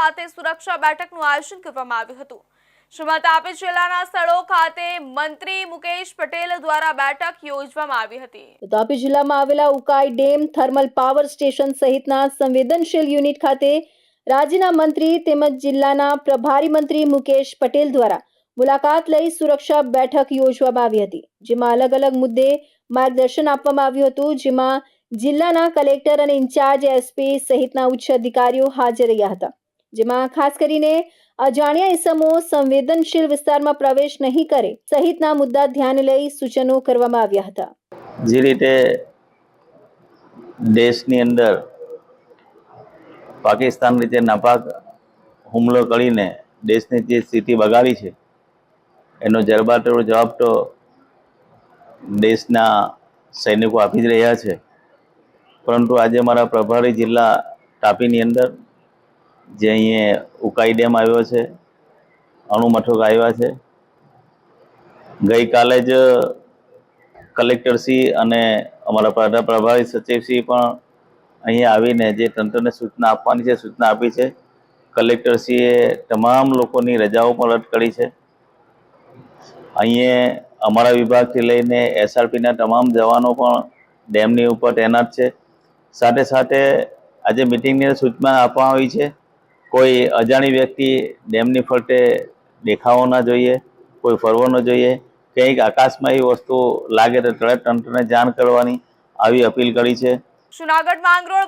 સાથે સુરક્ષા બેઠકનું આયોજન કરવામાં આવ્યું હતું। જેમાં તાપી જિલ્લાના સ્થળો ખાતે મંત્રી મુકેશ પટેલ દ્વારા બેઠક યોજવામાં આવી હતી। તાપી જિલ્લામાં આવેલા Ukai dam thermal power station સહિતના સંવેદનશીલ યુનિટ ખાતે રાજ્યના મંત્રી તેમજ જિલ્લાના પ્રભારી મંત્રી મુકેશ પટેલ દ્વારા મુલાકાત લઈ સુરક્ષા બેઠક યોજવામાં આવી હતી, જેમાં અલગ અલગ મુદ્દે માર્ગદર્શન આપવામાં આવ્યું હતું, જેમાં જિલ્લાના કલેક્ટર અને ઇન્ચાર્જ એસપી સહિતના ઉચ્ચ અધિકારીઓ હાજર રહ્યા હતા, જેમાં ખાસ કરીને અજાણ્યા ઇસમો સંવેદનશીલ વિસ્તારમાં પ્રવેશ નહીં કરે સહિતના મુદ્દા ધ્યાને લઈ સૂચનો કરવામાં આવ્યા હતા। જે રીતે દેશની અંદર પાકિસ્તાન રીતે નાપાક હુમલો કરીને દેશની જે સ્થિતિ બગાડી છે એનો જવાબ તો દેશના સૈનિકો આપી જ રહ્યા છે, પરંતુ આજે મારા પ્રભારી જિલ્લા તાપીની અંદર જે અહીંયા ઉકાઈ ડેમ આવ્યો છે, અણુમથક આવ્યા છે, ગઈકાલે જ કલેક્ટરશ્રી અને અમારા પ્રભારી સચિવશ્રી પણ અહીંયા આવીને જે તંત્રને સૂચના આપવાની છે સૂચના આપી છે। કલેક્ટરશ્રીએ તમામ લોકોની રજાઓ પણ રદ કરી છે। અહીંયા અમારા વિભાગથી લઈને એસઆરપીના તમામ જવાનો પણ ડેમની ઉપર તૈનાત છે। સાથે સાથે આજે મિટિંગની સૂચના આપવામાં આવી છે, કોઈ અજાણી વ્યક્તિ ડેમની ફરતે દેખાવો ના જોઈએ, કોઈ ફરવો ન જોઈએ, કંઈક આકાશમાં એવી વસ્તુ લાગે તો તરત તંત્રને જાણ કરવાની આવી અપીલ કરી છે। જૂનાગઢ માંગરોળ